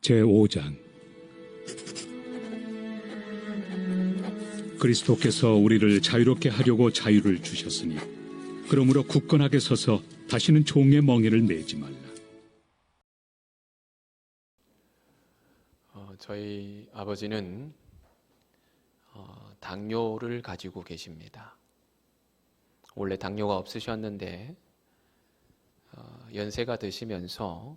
제5장. 그리스도께서 우리를 자유롭게 하려고 자유를 주셨으니 그러므로 굳건하게 서서 다시는 종의 멍에를 매지 말라. 저희 아버지는 당뇨를 가지고 계십니다. 원래 당뇨가 없으셨는데 연세가 드시면서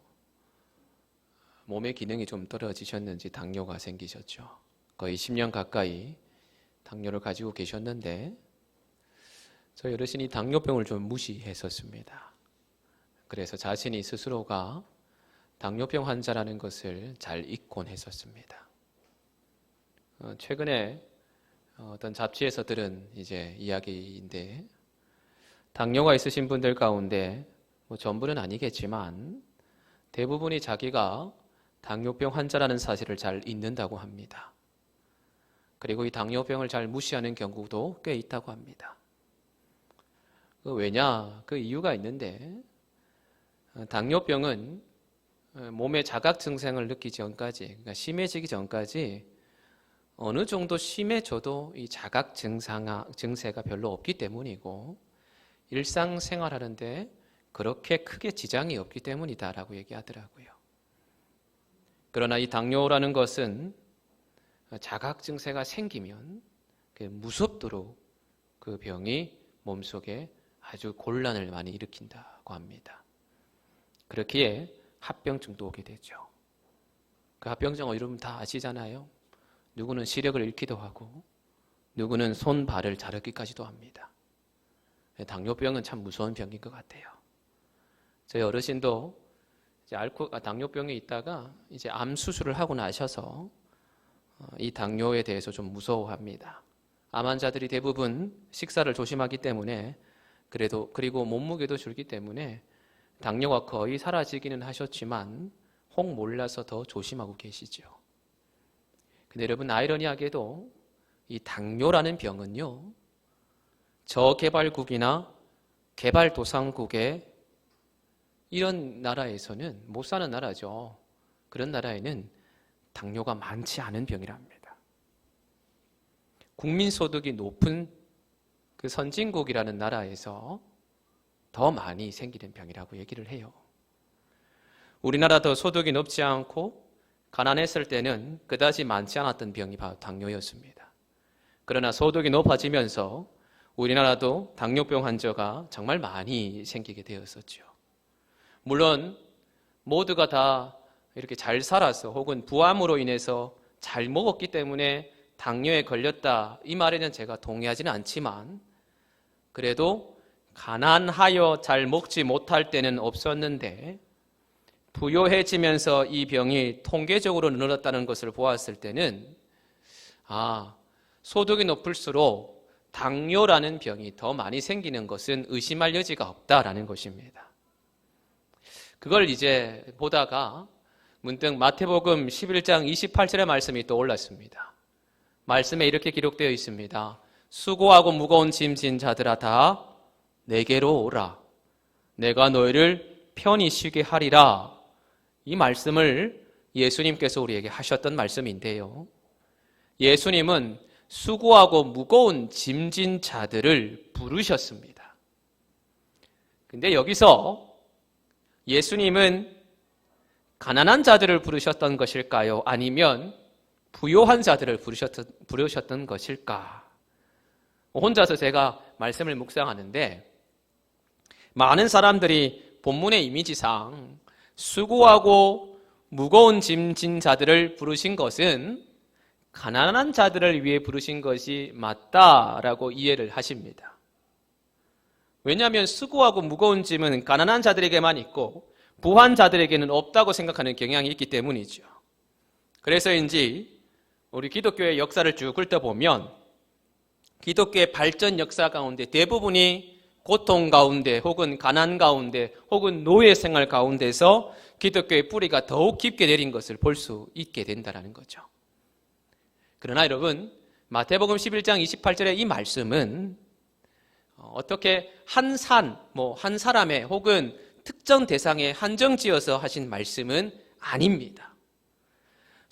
몸의 기능이 좀 떨어지셨는지 당뇨가 생기셨죠. 거의 10년 가까이 당뇨를 가지고 계셨는데 저희 어르신이 당뇨병을 좀 무시했었습니다. 그래서 자신이 스스로가 당뇨병 환자라는 것을 잘 잊곤 했었습니다. 최근에 어떤 잡지에서 들은 이야기인데, 당뇨가 있으신 분들 가운데 전부는 아니겠지만 대부분이 자기가 당뇨병 환자라는 사실을 잘 잊는다고 합니다. 그리고 이 당뇨병을 잘 무시하는 경우도 꽤 있다고 합니다. 왜냐? 그 이유가 있는데, 당뇨병은 몸의 자각 증상을 느끼기 전까지, 그러니까 심해지기 전까지 어느 정도 심해져도 이 자각 증세가 별로 없기 때문이고, 일상생활하는데 그렇게 크게 지장이 없기 때문이다라고 얘기하더라고요. 그러나 이 당뇨라는 것은 자각 증세가 생기면 무섭도록 그 병이 몸속에 아주 곤란을 많이 일으킨다고 합니다. 그렇기에 합병증도 오게 되죠. 그 합병증 여러분 다 아시잖아요. 누구는 시력을 잃기도 하고 누구는 손, 발을 자르기까지도 합니다. 당뇨병은 참 무서운 병인 것 같아요. 저희 어르신도 당뇨병에 있다가 암 수술을 하고 나셔서 이 당뇨에 대해서 좀 무서워합니다. 암 환자들이 대부분 식사를 조심하기 때문에 그리고 몸무게도 줄기 때문에 당뇨가 거의 사라지기는 하셨지만 혹 몰라서 더 조심하고 계시죠. 근데 여러분, 아이러니하게도 이 당뇨라는 병은요, 저개발국이나 개발도상국의 이런 나라에서는 못 사는 나라죠. 그런 나라에는 당뇨가 많지 않은 병이랍니다. 국민소득이 높은 그 선진국이라는 나라에서 더 많이 생기는 병이라고 얘기를 해요. 우리나라 더 소득이 높지 않고 가난했을 때는 그다지 많지 않았던 병이 바로 당뇨였습니다. 그러나 소득이 높아지면서 우리나라도 당뇨병 환자가 정말 많이 생기게 되었었죠. 물론 모두가 다 이렇게 잘 살아서 혹은 부암으로 인해서 잘 먹었기 때문에 당뇨에 걸렸다, 이 말에는 제가 동의하지는 않지만 그래도 가난하여 잘 먹지 못할 때는 없었는데 부유해지면서 이 병이 통계적으로 늘었다는 것을 보았을 때는 소득이 높을수록 당뇨라는 병이 더 많이 생기는 것은 의심할 여지가 없다라는 것입니다. 그걸 보다가 문득 마태복음 11장 28절의 말씀이 떠올랐습니다. 말씀에 이렇게 기록되어 있습니다. 수고하고 무거운 짐 진 자들아 다 내게로 오라. 내가 너희를 편히 쉬게 하리라. 이 말씀을 예수님께서 우리에게 하셨던 말씀인데요. 예수님은 수고하고 무거운 짐진 자들을 부르셨습니다. 근데 여기서 예수님은 가난한 자들을 부르셨던 것일까요? 아니면 부요한 자들을 부르셨던 것일까? 혼자서 제가 말씀을 묵상하는데 많은 사람들이 본문의 이미지상 수고하고 무거운 짐진 자들을 부르신 것은 가난한 자들을 위해 부르신 것이 맞다라고 이해를 하십니다. 왜냐하면 수고하고 무거운 짐은 가난한 자들에게만 있고 부한 자들에게는 없다고 생각하는 경향이 있기 때문이죠. 그래서인지 우리 기독교의 역사를 쭉 훑어보면 기독교의 발전 역사 가운데 대부분이 고통 가운데 혹은 가난 가운데 혹은 노예 생활 가운데서 기독교의 뿌리가 더욱 깊게 내린 것을 볼 수 있게 된다는 거죠. 그러나 여러분, 마태복음 11장 28절의 이 말씀은 어떻게 한 사람의 혹은 특정 대상에 한정지어서 하신 말씀은 아닙니다.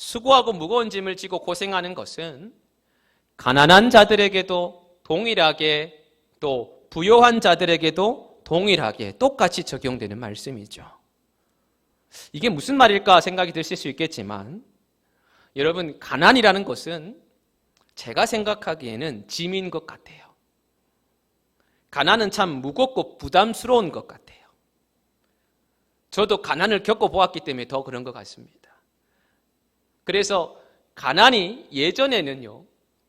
수고하고 무거운 짐을 지고 고생하는 것은 가난한 자들에게도 동일하게, 또 부요한 자들에게도 동일하게 똑같이 적용되는 말씀이죠. 이게 무슨 말일까 생각이 드실 수 있겠지만, 여러분, 가난이라는 것은 제가 생각하기에는 짐인 것 같아요. 가난은 참 무겁고 부담스러운 것 같아요. 저도 가난을 겪어보았기 때문에 더 그런 것 같습니다. 그래서 가난이 예전에는요,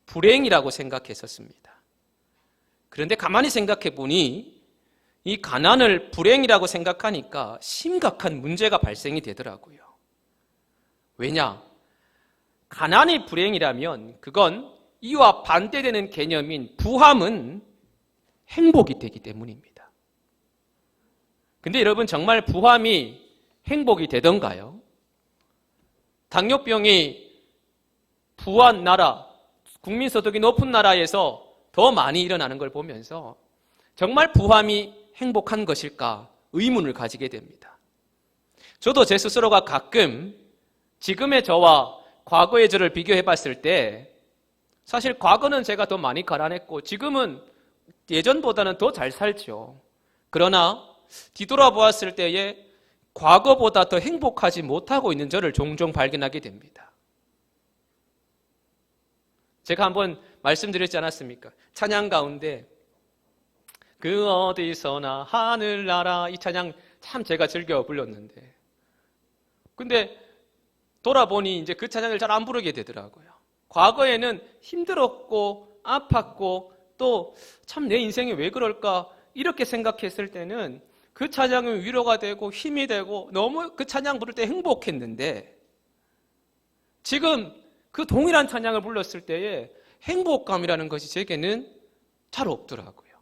불행이라고 생각했었습니다. 그런데 가만히 생각해 보니 이 가난을 불행이라고 생각하니까 심각한 문제가 발생이 되더라고요. 왜냐? 가난이 불행이라면 그건 이와 반대되는 개념인 부함은 행복이 되기 때문입니다. 근데 여러분, 정말 부함이 행복이 되던가요? 당뇨병이 부한 나라, 국민소득이 높은 나라에서 더 많이 일어나는 걸 보면서 정말 부함이 행복한 것일까 의문을 가지게 됩니다. 저도 제 스스로가 가끔 지금의 저와 과거의 저를 비교해 봤을 때, 사실 과거는 제가 더 많이 가난했고 지금은 예전보다는 더 잘 살죠. 그러나 뒤돌아보았을 때에 과거보다 더 행복하지 못하고 있는 저를 종종 발견하게 됩니다. 제가 한번 말씀드렸지 않았습니까? 찬양 가운데 그 어디서나 하늘나라, 이 찬양 참 제가 즐겨 불렀는데, 근데 돌아보니 이제 그 찬양을 잘 안 부르게 되더라고요. 과거에는 힘들었고 아팠고 또 참 내 인생이 왜 그럴까 이렇게 생각했을 때는 그 찬양은 위로가 되고 힘이 되고 너무 그 찬양 부를 때 행복했는데, 지금 그 동일한 찬양을 불렀을 때에 행복감이라는 것이 제게는 잘 없더라고요.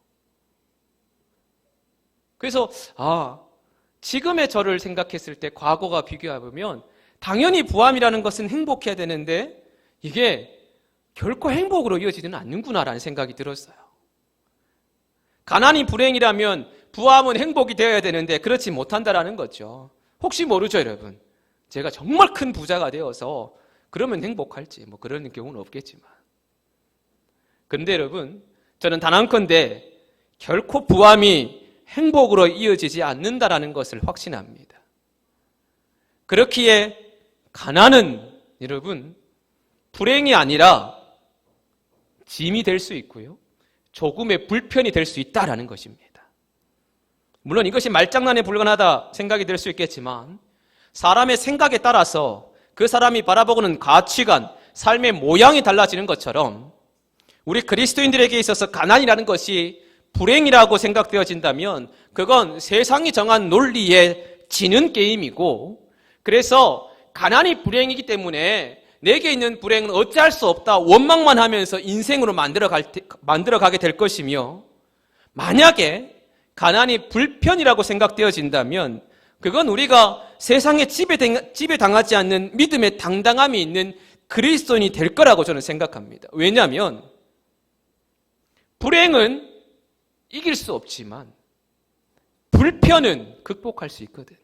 그래서 지금의 저를 생각했을 때 과거가 비교해보면 당연히 부함이라는 것은 행복해야 되는데 이게 결코 행복으로 이어지지는 않는구나라는 생각이 들었어요. 가난이 불행이라면 부함은 행복이 되어야 되는데 그렇지 못한다라는 거죠. 혹시 모르죠, 여러분. 제가 정말 큰 부자가 되어서 그러면 행복할지 뭐 그런 경우는 없겠지만. 그런데 여러분, 저는 단언컨대 결코 부함이 행복으로 이어지지 않는다라는 것을 확신합니다. 그렇기에 가난은 여러분 불행이 아니라 짐이 될 수 있고요, 조금의 불편이 될 수 있다라는 것입니다. 물론 이것이 말장난에 불과하다 생각이 될 수 있겠지만, 사람의 생각에 따라서 그 사람이 바라보고는 가치관, 삶의 모양이 달라지는 것처럼 우리 그리스도인들에게 있어서 가난이라는 것이 불행이라고 생각되어진다면 그건 세상이 정한 논리에 지는 게임이고, 그래서 가난이 불행이기 때문에 내게 있는 불행은 어찌할 수 없다 원망만 하면서 인생으로 만들어가게 될 것이며, 만약에 가난이 불편이라고 생각되어진다면 그건 우리가 세상에 지배당하지 않는 믿음의 당당함이 있는 그리스도인이 될 거라고 저는 생각합니다. 왜냐하면 불행은 이길 수 없지만 불편은 극복할 수 있거든요.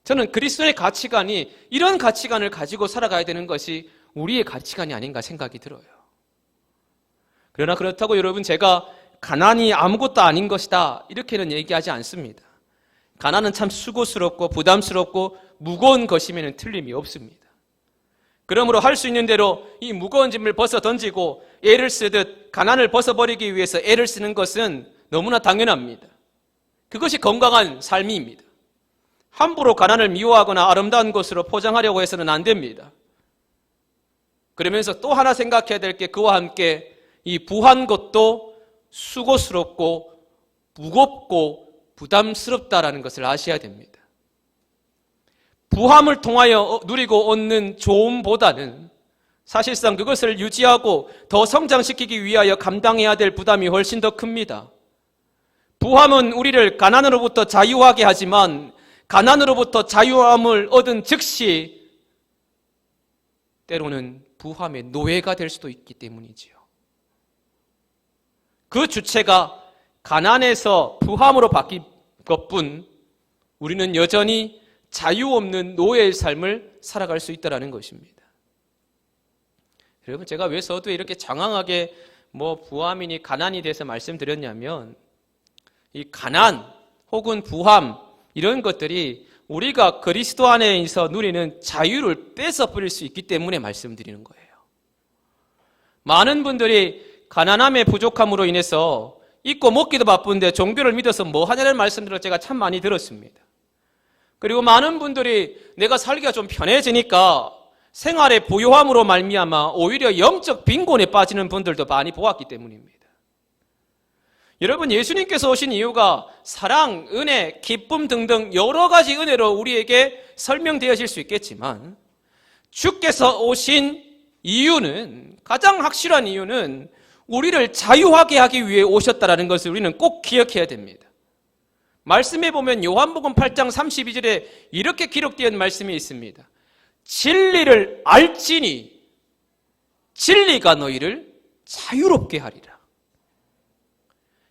저는 그리스도의 가치관이 이런 가치관을 가지고 살아가야 되는 것이 우리의 가치관이 아닌가 생각이 들어요. 그러나 그렇다고 여러분, 제가 가난이 아무것도 아닌 것이다 이렇게는 얘기하지 않습니다. 가난은 참 수고스럽고 부담스럽고 무거운 것이면 틀림이 없습니다. 그러므로 할 수 있는 대로 이 무거운 짐을 벗어 던지고 애를 쓰듯 가난을 벗어버리기 위해서 애를 쓰는 것은 너무나 당연합니다. 그것이 건강한 삶입니다. 함부로 가난을 미워하거나 아름다운 것으로 포장하려고 해서는 안 됩니다. 그러면서 또 하나 생각해야 될 게, 그와 함께 이 부한 것도 수고스럽고 무겁고 부담스럽다라는 것을 아셔야 됩니다. 부함을 통하여 누리고 얻는 좋음보다는 사실상 그것을 유지하고 더 성장시키기 위하여 감당해야 될 부담이 훨씬 더 큽니다. 부함은 우리를 가난으로부터 자유하게 하지만 가난으로부터 자유함을 얻은 즉시 때로는 부함의 노예가 될 수도 있기 때문이지요. 그 주체가 가난에서 부함으로 바뀐 것뿐 우리는 여전히 자유 없는 노예의 삶을 살아갈 수 있다는 것입니다. 여러분, 제가 왜 서두에 이렇게 장황하게 부함이니 가난이 대해서 말씀드렸냐면, 이 가난 혹은 부함 이런 것들이 우리가 그리스도 안에서 누리는 자유를 뺏어버릴 수 있기 때문에 말씀드리는 거예요. 많은 분들이 가난함의 부족함으로 인해서 입고 먹기도 바쁜데 종교를 믿어서 뭐 하냐는 말씀들을 제가 참 많이 들었습니다. 그리고 많은 분들이 내가 살기가 좀 편해지니까 생활의 부요함으로 말미암아 오히려 영적 빈곤에 빠지는 분들도 많이 보았기 때문입니다. 여러분, 예수님께서 오신 이유가 사랑, 은혜, 기쁨 등등 여러 가지 은혜로 우리에게 설명되어질 수 있겠지만, 주께서 오신 이유는, 가장 확실한 이유는 우리를 자유하게 하기 위해 오셨다는 것을 우리는 꼭 기억해야 됩니다. 말씀해 보면 요한복음 8장 32절에 이렇게 기록된 말씀이 있습니다. 진리를 알지니 진리가 너희를 자유롭게 하리라.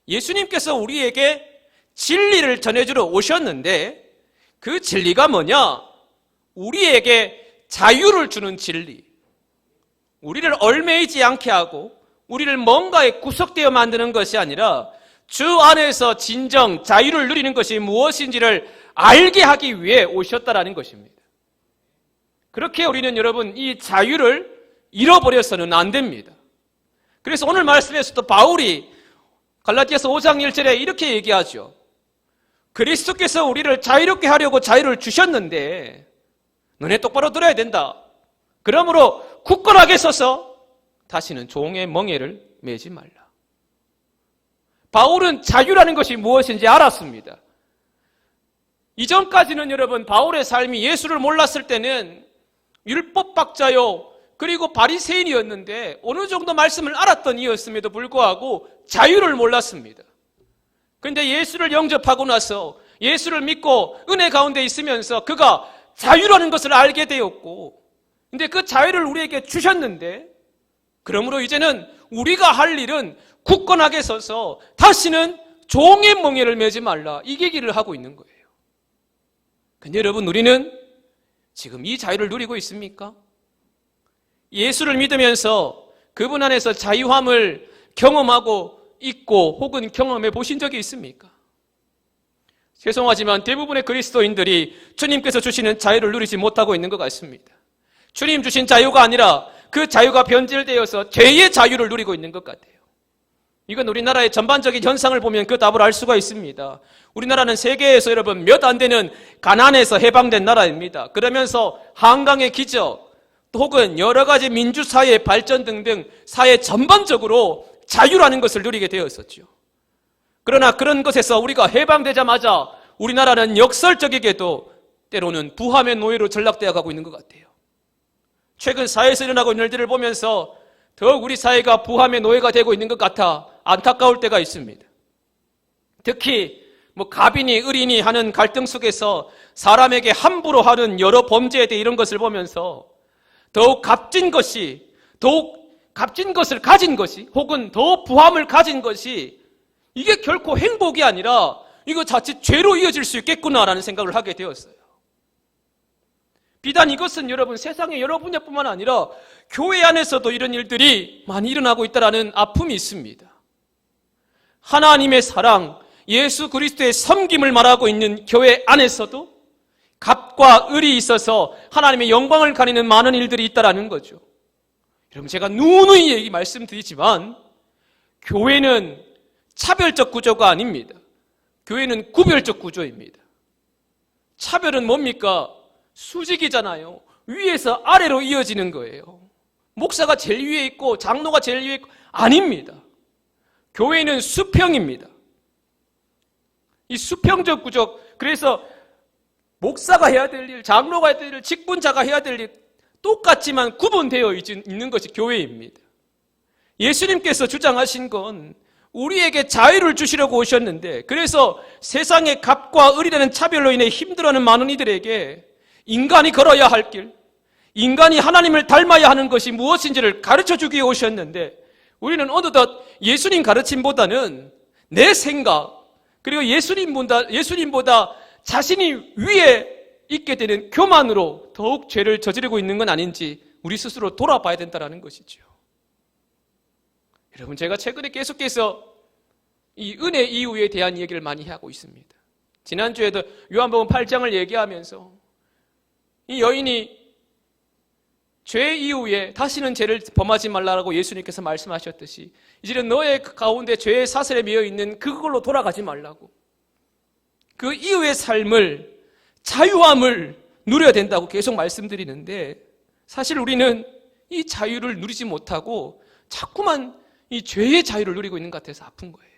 예수님께서 우리에게 진리를 전해주러 오셨는데 그 진리가 뭐냐? 우리에게 자유를 주는 진리. 우리를 얽매이지 않게 하고 우리를 뭔가에 구속되어 만드는 것이 아니라 주 안에서 진정 자유를 누리는 것이 무엇인지를 알게 하기 위해 오셨다라는 것입니다. 그렇게 우리는 여러분 이 자유를 잃어버려서는 안 됩니다. 그래서 오늘 말씀에서도 바울이 갈라디아서 5장 1절에 이렇게 얘기하죠. 그리스도께서 우리를 자유롭게 하려고 자유를 주셨는데 너네 똑바로 들어야 된다. 그러므로 굳건하게 서서 다시는 종의 멍에를 매지 말라. 바울은 자유라는 것이 무엇인지 알았습니다. 이전까지는 여러분 바울의 삶이 예수를 몰랐을 때는 율법학자요 그리고 바리새인이었는데 어느 정도 말씀을 알았던 이였음에도 불구하고 자유를 몰랐습니다. 그런데 예수를 영접하고 나서 예수를 믿고 은혜 가운데 있으면서 그가 자유라는 것을 알게 되었고, 근데 그 자유를 우리에게 주셨는데 그러므로 이제는 우리가 할 일은 굳건하게 서서 다시는 종의 멍에를 매지 말라, 이 얘기를 하고 있는 거예요. 근데 여러분, 우리는 지금 이 자유를 누리고 있습니까? 예수를 믿으면서 그분 안에서 자유함을 경험하고 있고 혹은 경험해 보신 적이 있습니까? 죄송하지만 대부분의 그리스도인들이 주님께서 주시는 자유를 누리지 못하고 있는 것 같습니다. 주님 주신 자유가 아니라 그 자유가 변질되어서 죄의 자유를 누리고 있는 것 같아요. 이건 우리나라의 전반적인 현상을 보면 그 답을 알 수가 있습니다. 우리나라는 세계에서 여러분 몇 안 되는 가난에서 해방된 나라입니다. 그러면서 한강의 기적 혹은 여러 가지 민주사회의 발전 등등 사회 전반적으로 자유라는 것을 누리게 되었었죠. 그러나 그런 것에서 우리가 해방되자마자 우리나라는 역설적이게도 때로는 부함의 노예로 전락되어 가고 있는 것 같아요. 최근 사회에서 일어나고 있는 일들을 보면서 더욱 우리 사회가 부함의 노예가 되고 있는 것 같아 안타까울 때가 있습니다. 특히 갑이니 을이니 하는 갈등 속에서 사람에게 함부로 하는 여러 범죄에 대해 이런 것을 보면서 더욱 값진 것을 가진 것이 혹은 더 부함을 가진 것이 이게 결코 행복이 아니라 이거 자칫 죄로 이어질 수 있겠구나라는 생각을 하게 되었어요. 비단 이것은 여러분 세상의 여러 분야뿐만 아니라 교회 안에서도 이런 일들이 많이 일어나고 있다는 아픔이 있습니다. 하나님의 사랑, 예수 그리스도의 섬김을 말하고 있는 교회 안에서도 갑과 을이 있어서 하나님의 영광을 가리는 많은 일들이 있다는 거죠. 여러분, 제가 누누이 말씀드리지만 교회는 차별적 구조가 아닙니다. 교회는 구별적 구조입니다. 차별은 뭡니까? 수직이잖아요. 위에서 아래로 이어지는 거예요. 목사가 제일 위에 있고 장로가 제일 위에 있고 아닙니다. 교회는 수평입니다. 이 수평적 구조, 그래서 목사가 해야 될 일, 장로가 해야 될 일, 직분자가 해야 될 일 똑같지만 구분되어 있는 것이 교회입니다. 예수님께서 주장하신 건 우리에게 자유를 주시려고 오셨는데, 그래서 세상의 갑과 을이라는 차별로 인해 힘들어하는 많은 이들에게 인간이 걸어야 할 길, 인간이 하나님을 닮아야 하는 것이 무엇인지를 가르쳐주기 위해 오셨는데, 우리는 어느덧 예수님 가르침보다는 내 생각, 그리고 예수님보다 자신이 위에 있게 되는 교만으로 더욱 죄를 저지르고 있는 건 아닌지 우리 스스로 돌아봐야 된다는 것이죠. 여러분, 제가 최근에 계속해서 이 은혜 이후에 대한 얘기를 많이 하고 있습니다. 지난주에도 요한복음 8장을 얘기하면서 이 여인이 죄 이후에 다시는 죄를 범하지 말라고 예수님께서 말씀하셨듯이 이제는 너의 가운데 죄의 사슬에 매여 있는 그걸로 돌아가지 말라고, 그 이후의 삶을, 자유함을 누려야 된다고 계속 말씀드리는데, 사실 우리는 이 자유를 누리지 못하고 자꾸만 이 죄의 자유를 누리고 있는 것 같아서 아픈 거예요.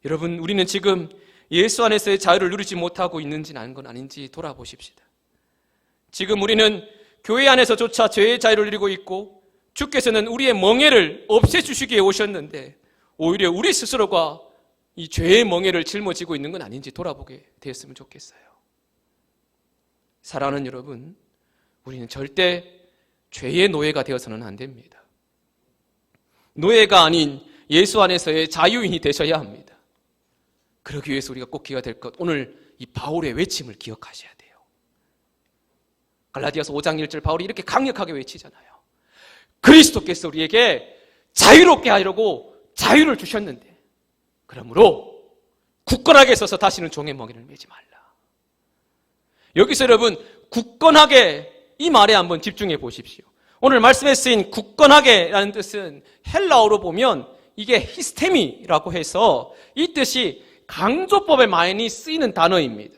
여러분, 우리는 지금 예수 안에서의 자유를 누리지 못하고 있는지는 아는 건 아닌지 돌아보십시다. 지금 우리는 교회 안에서조차 죄의 자유를 누리고 있고 주께서는 우리의 멍에를 없애주시기에 오셨는데 오히려 우리 스스로가 이 죄의 멍에를 짊어지고 있는 건 아닌지 돌아보게 되었으면 좋겠어요. 사랑하는 여러분, 우리는 절대 죄의 노예가 되어서는 안 됩니다. 노예가 아닌 예수 안에서의 자유인이 되셔야 합니다. 그러기 위해서 우리가 꼭 기억해야 될 것, 오늘 이 바울의 외침을 기억하셔야 돼요. 갈라디아서 5장 1절 바울이 이렇게 강력하게 외치잖아요. 그리스도께서 우리에게 자유롭게 하려고 자유를 주셨는데 그러므로 굳건하게 서서 다시는 종의 멍에를 매지 말라. 여기서 여러분, 굳건하게 이 말에 한번 집중해 보십시오. 오늘 말씀에 쓰인 굳건하게라는 뜻은 헬라어로 보면 이게 히스테미라고 해서 이 뜻이 강조법에 많이 쓰이는 단어입니다.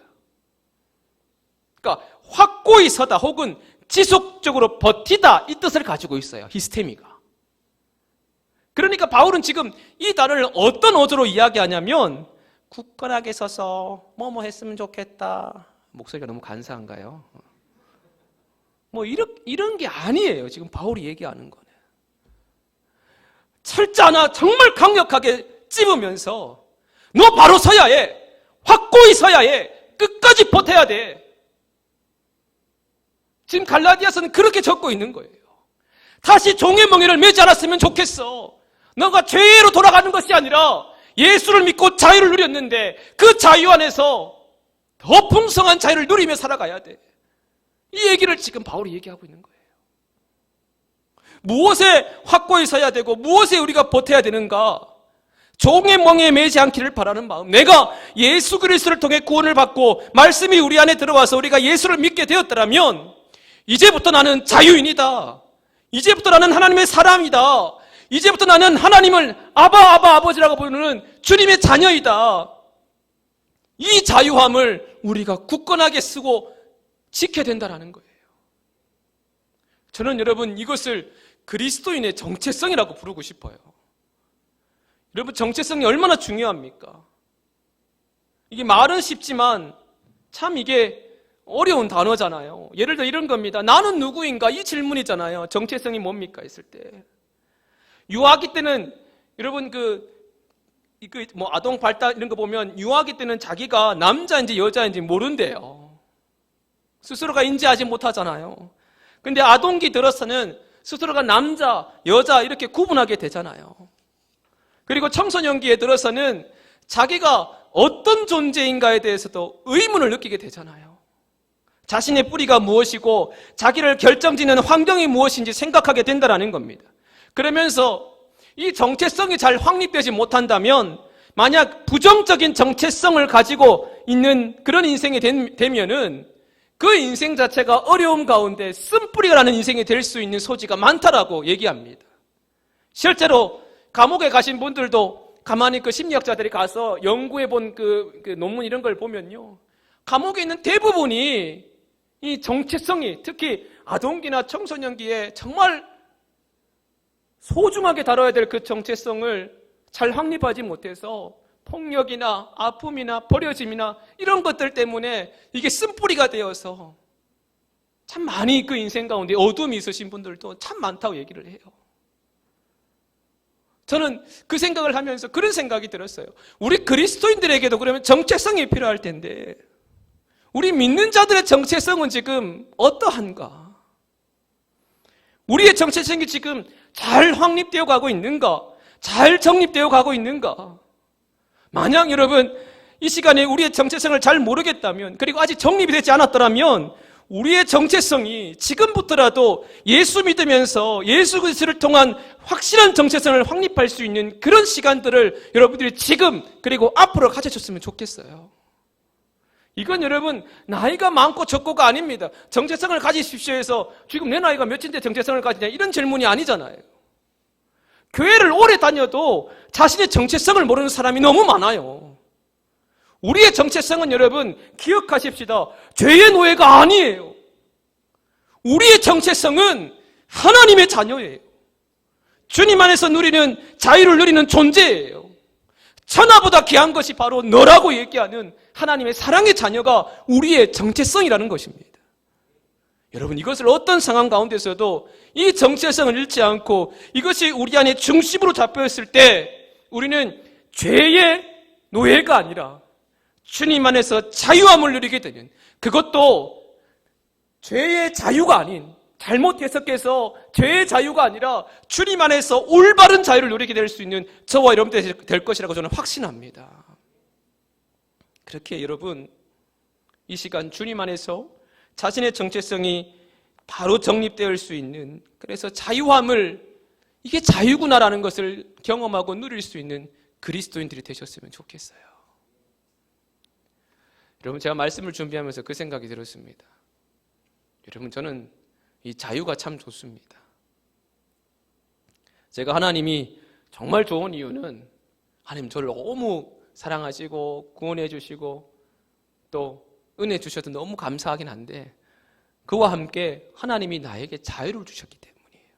그러니까 확고히 서다 혹은 지속적으로 버티다, 이 뜻을 가지고 있어요. 히스테미가. 그러니까 바울은 지금 이 단어를 어떤 어조로 이야기하냐면 굳건하게 서서 뭐뭐 했으면 좋겠다. 목소리가 너무 간사한가요? 뭐 이런 게 아니에요. 지금 바울이 얘기하는 거는. 철자 하나 정말 강력하게 찝으면서 너 바로 서야 해. 확고히 서야 해. 끝까지 버텨야 돼. 지금 갈라디아서는 그렇게 적고 있는 거예요. 다시 종의 멍에를 매지 않았으면 좋겠어. 너가 죄로 돌아가는 것이 아니라 예수를 믿고 자유를 누렸는데 그 자유 안에서 더 풍성한 자유를 누리며 살아가야 돼. 이 얘기를 지금 바울이 얘기하고 있는 거예요. 무엇에 확고히 서야 되고 무엇에 우리가 버텨야 되는가? 종의 멍에에 매지 않기를 바라는 마음. 내가 예수 그리스도를 통해 구원을 받고 말씀이 우리 안에 들어와서 우리가 예수를 믿게 되었더라면 이제부터 나는 자유인이다. 이제부터 나는 하나님의 사람이다. 이제부터 나는 하나님을 아버지라고 부르는 주님의 자녀이다. 이 자유함을 우리가 굳건하게 쓰고 지켜야 된다는 거예요. 저는 여러분 이것을 그리스도인의 정체성이라고 부르고 싶어요. 여러분, 정체성이 얼마나 중요합니까? 이게 말은 쉽지만 참 이게 어려운 단어잖아요. 예를 들어 이런 겁니다. 나는 누구인가? 이 질문이잖아요. 정체성이 뭡니까? 했을 때. 유아기 때는 여러분 아동 발달 이런 거 보면 유아기 때는 자기가 남자인지 여자인지 모른대요. 스스로가 인지하지 못하잖아요. 근데 아동기 들어서는 스스로가 남자, 여자 이렇게 구분하게 되잖아요. 그리고 청소년기에 들어서는 자기가 어떤 존재인가에 대해서도 의문을 느끼게 되잖아요. 자신의 뿌리가 무엇이고 자기를 결정짓는 환경이 무엇인지 생각하게 된다는 겁니다. 그러면서 이 정체성이 잘 확립되지 못한다면 만약 부정적인 정체성을 가지고 있는 그런 인생이 되면은 그 인생 자체가 어려움 가운데 쓴뿌리가 나는 인생이 될 수 있는 소지가 많다라고 얘기합니다. 실제로 감옥에 가신 분들도 가만히 그 심리학자들이 가서 연구해 본 그 논문 이런 걸 보면요. 감옥에 있는 대부분이 이 정체성이 특히 아동기나 청소년기에 정말 소중하게 다뤄야 될 그 정체성을 잘 확립하지 못해서 폭력이나 아픔이나 버려짐이나 이런 것들 때문에 이게 쓴뿌리가 되어서 참 많이 그 인생 가운데 어둠이 있으신 분들도 참 많다고 얘기를 해요. 저는 그 생각을 하면서 그런 생각이 들었어요. 우리 그리스도인들에게도 그러면 정체성이 필요할 텐데 우리 믿는 자들의 정체성은 지금 어떠한가? 우리의 정체성이 지금 잘 확립되어 가고 있는가? 잘 정립되어 가고 있는가? 만약 여러분 이 시간에 우리의 정체성을 잘 모르겠다면, 그리고 아직 정립이 되지 않았더라면 우리의 정체성이 지금부터라도 예수 믿으면서 예수 그리스도를 통한 확실한 정체성을 확립할 수 있는 그런 시간들을 여러분들이 지금 그리고 앞으로 가져줬으면 좋겠어요. 이건 여러분 나이가 많고 적고가 아닙니다. 정체성을 가지십시오 해서 지금 내 나이가 몇인데 정체성을 가지냐 이런 질문이 아니잖아요. 교회를 오래 다녀도 자신의 정체성을 모르는 사람이 너무 많아요. 우리의 정체성은 여러분 기억하십시다. 죄의 노예가 아니에요. 우리의 정체성은 하나님의 자녀예요. 주님 안에서 누리는 자유를 누리는 존재예요. 천하보다 귀한 것이 바로 너라고 얘기하는 하나님의 사랑의 자녀가 우리의 정체성이라는 것입니다. 여러분 이것을 어떤 상황 가운데서도 이 정체성을 잃지 않고 이것이 우리 안에 중심으로 잡혀있을 때 우리는 죄의 노예가 아니라 주님 안에서 자유함을 누리게 되는, 그것도 죄의 자유가 아닌, 잘못 해석해서 죄의 자유가 아니라 주님 안에서 올바른 자유를 누리게 될 수 있는 저와 여러분들이 될 것이라고 저는 확신합니다. 그렇게 여러분 이 시간 주님 안에서 자신의 정체성이 바로 정립될 수 있는, 그래서 자유함을, 이게 자유구나라는 것을 경험하고 누릴 수 있는 그리스도인들이 되셨으면 좋겠어요. 여러분 제가 말씀을 준비하면서 그 생각이 들었습니다. 여러분 저는 이 자유가 참 좋습니다. 제가 하나님이 정말 좋은 이유는 하나님 저를 너무 사랑하시고 구원해 주시고 또 은혜 주셔서 너무 감사하긴 한데 그와 함께 하나님이 나에게 자유를 주셨기 때문이에요.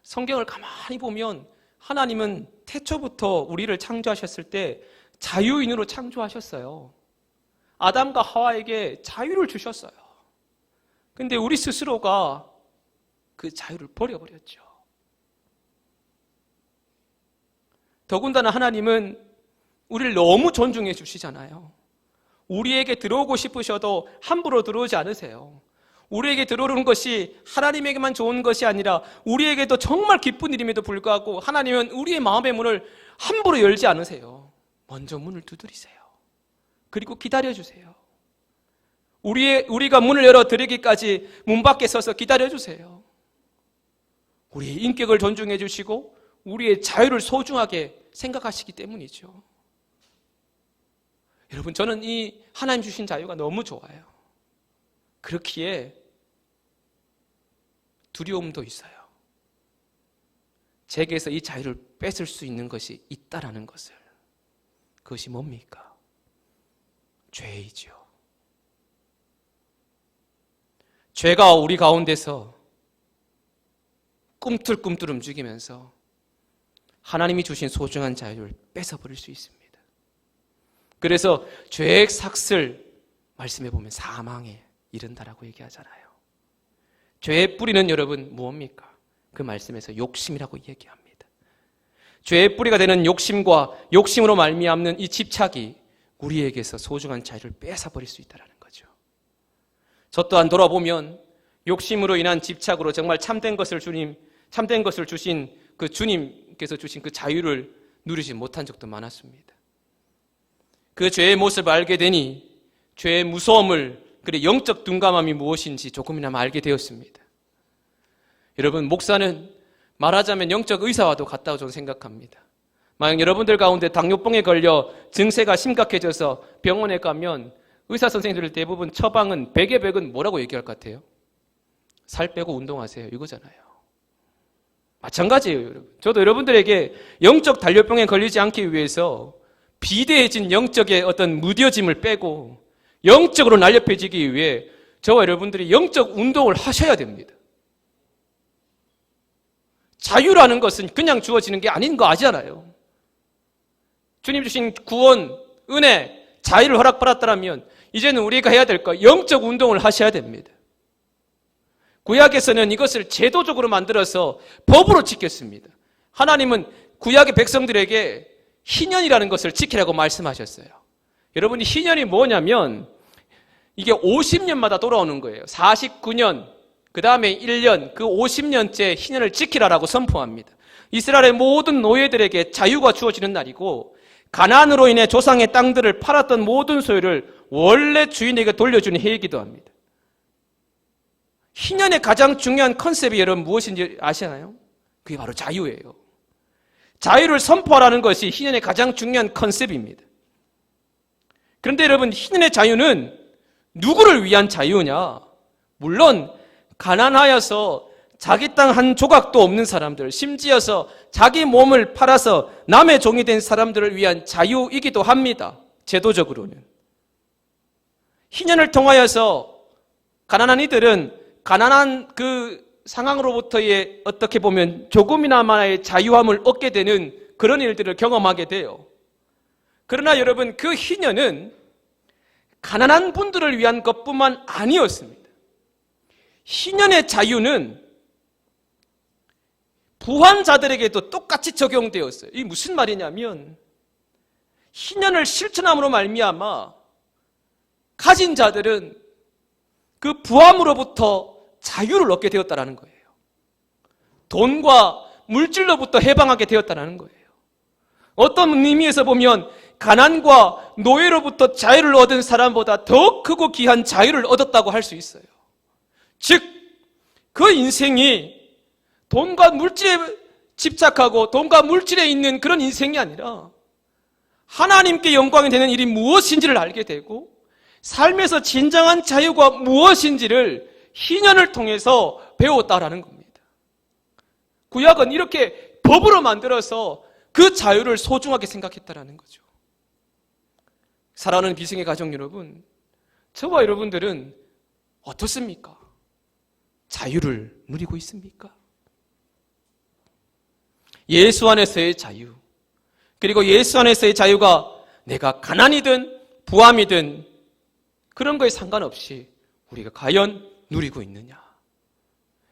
성경을 가만히 보면 하나님은 태초부터 우리를 창조하셨을 때 자유인으로 창조하셨어요. 아담과 하와에게 자유를 주셨어요. 근데 우리 스스로가 그 자유를 버려버렸죠. 더군다나 하나님은 우리를 너무 존중해 주시잖아요. 우리에게 들어오고 싶으셔도 함부로 들어오지 않으세요. 우리에게 들어오는 것이 하나님에게만 좋은 것이 아니라 우리에게도 정말 기쁜 일임에도 불구하고 하나님은 우리의 마음의 문을 함부로 열지 않으세요. 먼저 문을 두드리세요. 그리고 기다려주세요. 우리가 문을 열어드리기까지 문 밖에 서서 기다려주세요. 우리의 인격을 존중해 주시고 우리의 자유를 소중하게 생각하시기 때문이죠. 여러분 저는 이 하나님 주신 자유가 너무 좋아요. 그렇기에 두려움도 있어요. 제게서 이 자유를 뺏을 수 있는 것이 있다라는 것을. 그것이 뭡니까? 죄이죠. 죄가 우리 가운데서 꿈틀꿈틀 움직이면서 하나님이 주신 소중한 자유를 뺏어버릴 수 있습니다. 그래서 죄의 삭슬 말씀해 보면 사망에 이른다라고 얘기하잖아요. 죄의 뿌리는 여러분 무엇입니까? 그 말씀에서 욕심이라고 얘기합니다. 죄의 뿌리가 되는 욕심과 욕심으로 말미암는 이 집착이 우리에게서 소중한 자유를 뺏어버릴 수 있다는 거죠. 저 또한 돌아보면 욕심으로 인한 집착으로 정말 참된 것을 주신 그 주님께서 주신 그 자유를 누리지 못한 적도 많았습니다. 그 죄의 모습을 알게 되니 죄의 무서움을, 그리고 영적 둔감함이 무엇인지 조금이나마 알게 되었습니다. 여러분 목사는 말하자면 영적 의사와도 같다고 저는 생각합니다. 만약 여러분들 가운데 당뇨병에 걸려 증세가 심각해져서 병원에 가면 의사 선생님들 대부분 처방은 100의 100은 뭐라고 얘기할 것 같아요? 살 빼고 운동하세요 이거잖아요. 마찬가지예요. 여러분. 저도 여러분들에게 영적 당뇨병에 걸리지 않기 위해서 비대해진 영적의 어떤 무뎌짐을 빼고 영적으로 날렵해지기 위해 저와 여러분들이 영적 운동을 하셔야 됩니다. 자유라는 것은 그냥 주어지는 게 아닌 거 아시잖아요. 주님 주신 구원, 은혜, 자유를 허락받았다면 이제는 우리가 해야 될 거 영적 운동을 하셔야 됩니다. 구약에서는 이것을 제도적으로 만들어서 법으로 지켰습니다. 하나님은 구약의 백성들에게 희년이라는 것을 지키라고 말씀하셨어요. 여러분이 희년이 뭐냐면 이게 50년마다 돌아오는 거예요. 49년, 그 다음에 1년, 그 50년째 희년을 지키라라고 선포합니다. 이스라엘의 모든 노예들에게 자유가 주어지는 날이고 가난으로 인해 조상의 땅들을 팔았던 모든 소유를 원래 주인에게 돌려주는 해이기도 합니다. 희년의 가장 중요한 컨셉이 여러분 무엇인지 아시나요? 그게 바로 자유예요. 자유를 선포하라는 것이 희년의 가장 중요한 컨셉입니다. 그런데 여러분, 희년의 자유는 누구를 위한 자유냐? 물론 가난하여서 자기 땅 한 조각도 없는 사람들, 심지어서 자기 몸을 팔아서 남의 종이 된 사람들을 위한 자유이기도 합니다. 제도적으로는. 희년을 통하여서 가난한 이들은 가난한 그 상황으로부터의 어떻게 보면 조금이나마의 자유함을 얻게 되는 그런 일들을 경험하게 돼요. 그러나 여러분, 그 희년은 가난한 분들을 위한 것뿐만 아니었습니다. 희년의 자유는 부한 자들에게도 똑같이 적용되었어요. 이게 무슨 말이냐면 희년을 실천함으로 말미암아 가진 자들은 그 부함으로부터 자유를 얻게 되었다는 거예요. 돈과 물질로부터 해방하게 되었다는 거예요. 어떤 의미에서 보면 가난과 노예로부터 자유를 얻은 사람보다 더 크고 귀한 자유를 얻었다고 할 수 있어요. 즉, 그 인생이 돈과 물질에 집착하고 돈과 물질에 있는 그런 인생이 아니라 하나님께 영광이 되는 일이 무엇인지를 알게 되고 삶에서 진정한 자유가 무엇인지를 희년을 통해서 배웠다라는 겁니다. 구약은 이렇게 법으로 만들어서 그 자유를 소중하게 생각했다라는 거죠. 사랑하는 비승의 가족 여러분, 저와 여러분들은 어떻습니까? 자유를 누리고 있습니까? 예수 안에서의 자유, 그리고 예수 안에서의 자유가 내가 가난이든 부함이든 그런 거에 상관없이 우리가 과연 누리고 있느냐?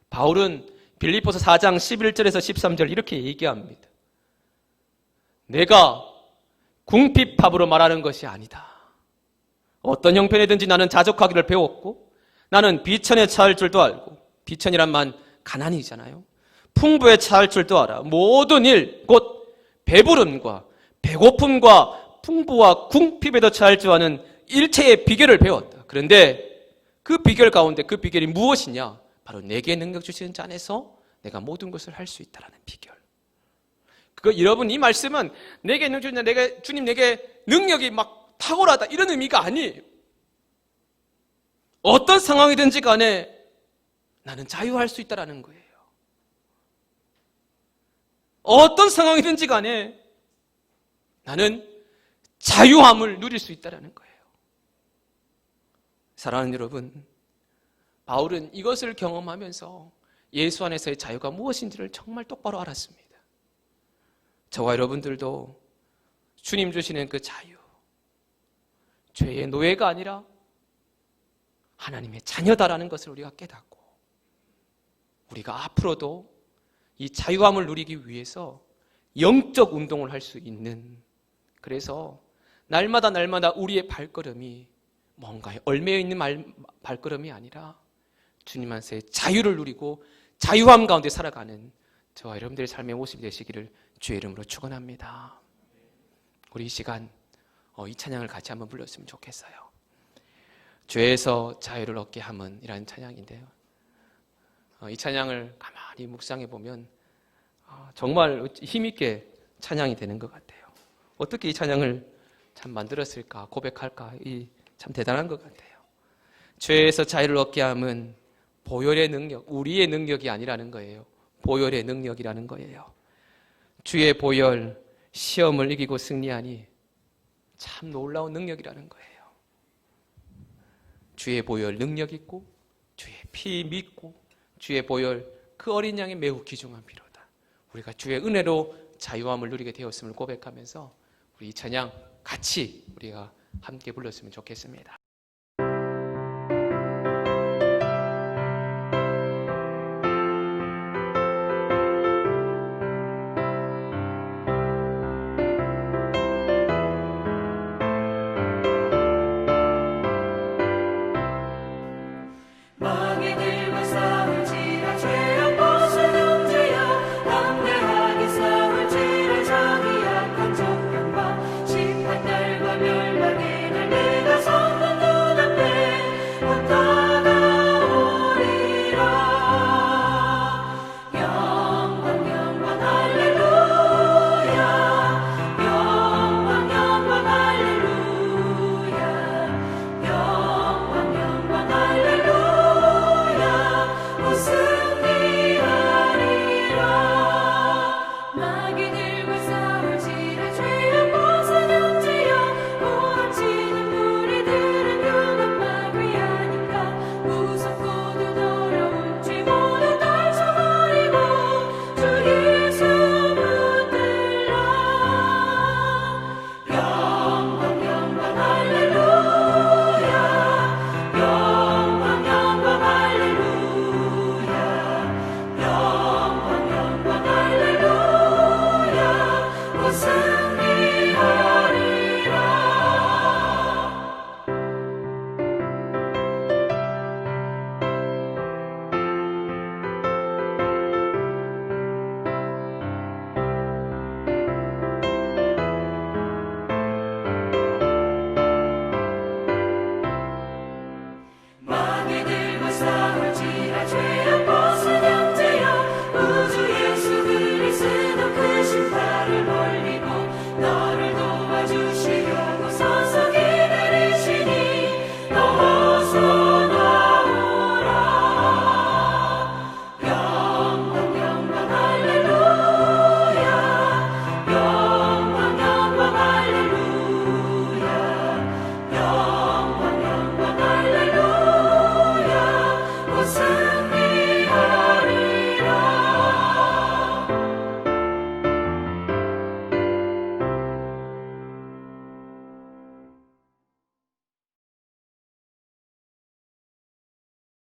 바울은 빌립보서 4장 11절에서 13절 이렇게 얘기합니다. 내가 궁핍함으로 말하는 것이 아니다. 어떤 형편이든지 나는 자족하기를 배웠고 나는 비천에 처할 줄도 알고, 비천이란 말 가난이잖아요. 풍부에 처할 줄도 알아. 모든 일, 곧 배부름과 배고픔과 풍부와 궁핍에도 처할 줄 아는 일체의 비결을 배웠다. 그런데 그 비결 가운데 그 비결이 무엇이냐? 바로 내게 능력 주시는 자 안에서 내가 모든 것을 할 수 있다라는 비결. 여러분, 이 말씀은 내게 능력 주시는 주님 내게 능력이 막 탁월하다 이런 의미가 아니에요. 어떤 상황이든지 간에 나는 자유할 수 있다라는 거예요. 어떤 상황이든지 간에 나는 자유함을 누릴 수 있다라는 거예요. 사랑하는 여러분, 바울은 이것을 경험하면서 예수 안에서의 자유가 무엇인지를 정말 똑바로 알았습니다. 저와 여러분들도 주님 주시는 그 자유, 죄의 노예가 아니라 하나님의 자녀다라는 것을 우리가 깨닫고 우리가 앞으로도 이 자유함을 누리기 위해서 영적 운동을 할 수 있는, 그래서 날마다 우리의 발걸음이 뭔가에 얽매여 있는 발걸음이 아니라 주님 안에서의 자유를 누리고 자유함 가운데 살아가는 저와 여러분들의 삶의 모습이 되시기를 주의 이름으로 축원합니다. 우리 이 시간 이 찬양을 같이 한번 불렀으면 좋겠어요. 죄에서 자유를 얻게 함은 이라는 찬양인데요. 이 찬양을 가만히 묵상해 보면 정말 힘있게 찬양이 되는 것 같아요. 어떻게 이 찬양을 참 만들었을까, 고백할까, 참 대단한 것 같아요. 죄에서 자유를 얻게 함은 보혈의 능력, 우리의 능력이 아니라는 거예요. 보혈의 능력이라는 거예요. 주의 보혈, 시험을 이기고 승리하니 참 놀라운 능력이라는 거예요. 주의 보혈 능력 있고 주의 피 믿고 주의 보혈 그 어린 양이 매우 귀중한 피로다. 우리가 주의 은혜로 자유함을 누리게 되었음을 고백하면서 우리 이 찬양 같이 우리가 함께 불렀으면 좋겠습니다.